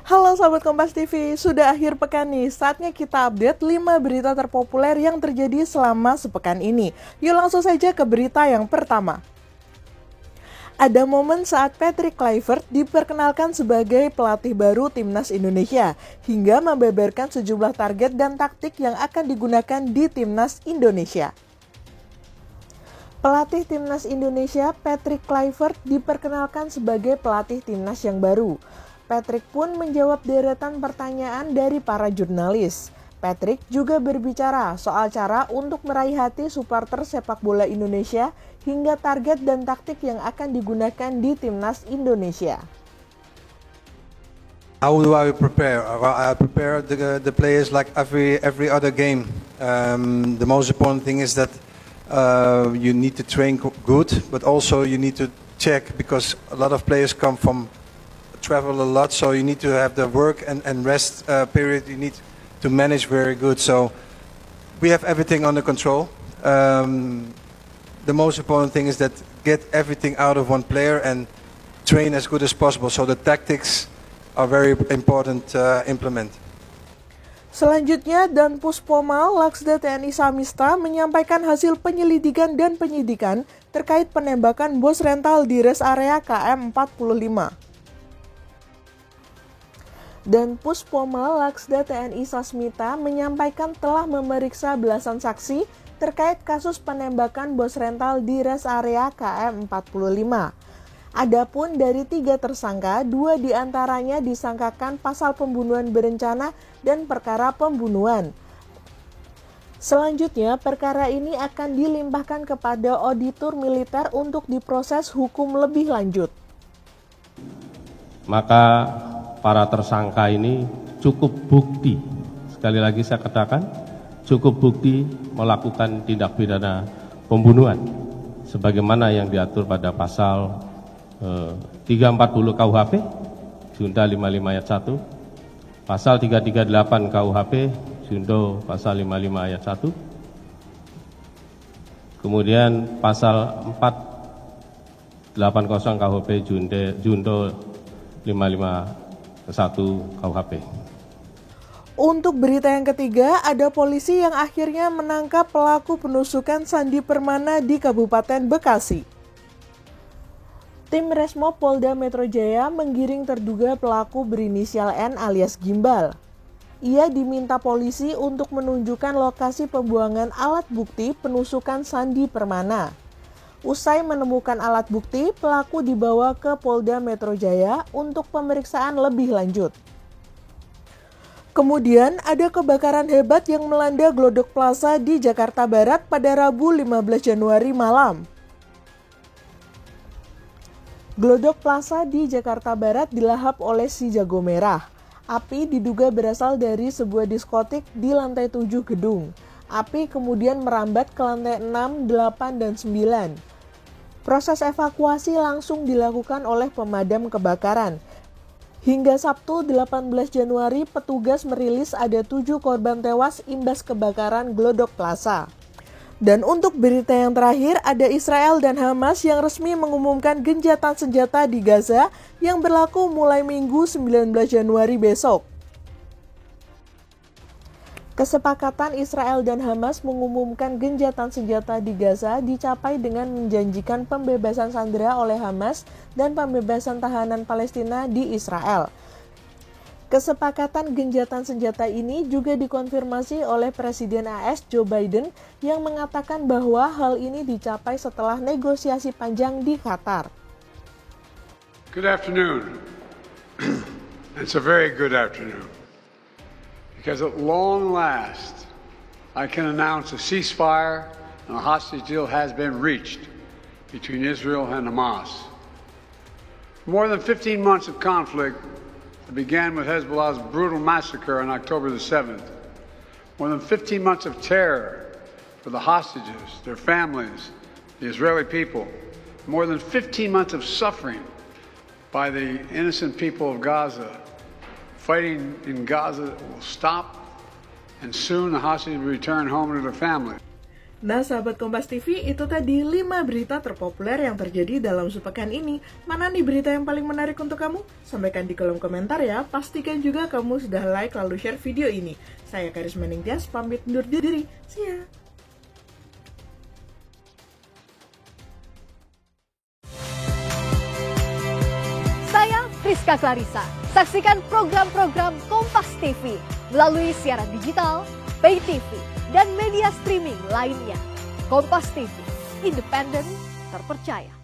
Halo sahabat Kompas TV, sudah akhir pekan nih, saatnya kita update 5 berita terpopuler yang terjadi selama sepekan ini. Yuk langsung saja ke berita yang pertama. Ada momen saat Patrick Kluivert diperkenalkan sebagai pelatih baru Timnas Indonesia, hingga membeberkan sejumlah target dan taktik yang akan digunakan di Timnas Indonesia. Pelatih Timnas Indonesia, Patrick Kluivert, diperkenalkan sebagai pelatih Timnas yang baru. Patrick pun menjawab deretan pertanyaan dari para jurnalis. Patrick juga berbicara soal cara untuk meraih hati supporter sepak bola Indonesia hingga target dan taktik yang akan digunakan di Timnas Indonesia. How do I prepare? I prepare the players like every other game. The most important thing is that you need to train good, but also you need to check because a lot of players travel a lot, so you need to have the work and rest period you need to manage very good. So we have everything under control. The most important thing is that get everything out of one player and train as good as possible. So the tactics are very important to implement. Selanjutnya, Dan Puspoma, Laksda TNI Samista menyampaikan hasil penyelidikan dan penyidikan terkait penembakan bos rental di rest area KM 45. Dan Puspoma Laksda TNI Sasmita menyampaikan telah memeriksa belasan saksi terkait kasus penembakan bos rental di rest area KM 45. Adapun dari 3 tersangka, 2 diantaranya disangkakan pasal pembunuhan berencana dan perkara pembunuhan. Selanjutnya, perkara ini akan dilimpahkan kepada auditor militer untuk diproses hukum lebih lanjut. Maka para tersangka ini cukup bukti, sekali lagi saya katakan, cukup bukti melakukan tindak pidana pembunuhan sebagaimana yang diatur pada pasal 340 KUHP, Junto 55 ayat 1, pasal 338 KUHP, Junto pasal 55 ayat 1, kemudian pasal 480 KUHP, Junto 55 1 KUHP. Untuk berita yang ketiga, ada polisi yang akhirnya menangkap pelaku penusukan Sandi Permana di Kabupaten Bekasi. Tim Resmo Polda Metro Jaya menggiring terduga pelaku berinisial N alias Gimbal. Ia diminta polisi untuk menunjukkan lokasi pembuangan alat bukti penusukan Sandi Permana. Usai menemukan alat bukti, pelaku dibawa ke Polda Metro Jaya untuk pemeriksaan lebih lanjut. Kemudian ada kebakaran hebat yang melanda Glodok Plaza di Jakarta Barat pada Rabu 15 Januari malam. Glodok Plaza di Jakarta Barat dilahap oleh si jago merah. Api diduga berasal dari sebuah diskotik di lantai 7 gedung. Api kemudian merambat ke lantai 6, 8, dan 9. Proses evakuasi langsung dilakukan oleh pemadam kebakaran. Hingga Sabtu 18 Januari, petugas merilis ada 7 korban tewas imbas kebakaran Glodok Plaza. Dan untuk berita yang terakhir, ada Israel dan Hamas yang resmi mengumumkan gencatan senjata di Gaza yang berlaku mulai Minggu 19 Januari besok. Kesepakatan Israel dan Hamas mengumumkan gencatan senjata di Gaza dicapai dengan menjanjikan pembebasan sandera oleh Hamas dan pembebasan tahanan Palestina di Israel. Kesepakatan gencatan senjata ini juga dikonfirmasi oleh Presiden AS Joe Biden yang mengatakan bahwa hal ini dicapai setelah negosiasi panjang di Qatar. Good afternoon. It's a very good afternoon. Because at long last, I can announce a ceasefire and a hostage deal has been reached between Israel and Hamas. More than 15 months of conflict that began with Hezbollah's brutal massacre on October the 7th. More than 15 months of terror for the hostages, their families, the Israeli people. More than 15 months of suffering by the innocent people of Gaza. Fighting in Gaza will stop, and soon the hostages will return home to their families. Nah sahabat Kompas TV, itu tadi 5 berita terpopuler yang terjadi dalam sepekan ini. Mana nih berita yang paling menarik untuk kamu? Sampaikan di kolom komentar ya. Pastikan juga kamu sudah like lalu share video ini. Saya Karisma Ningtyas, pamit undur diri. See ya! Saya Priska Clarissa. Saksikan program-program Kompas TV melalui siaran digital, pay TV, dan media streaming lainnya. Kompas TV, independen, terpercaya.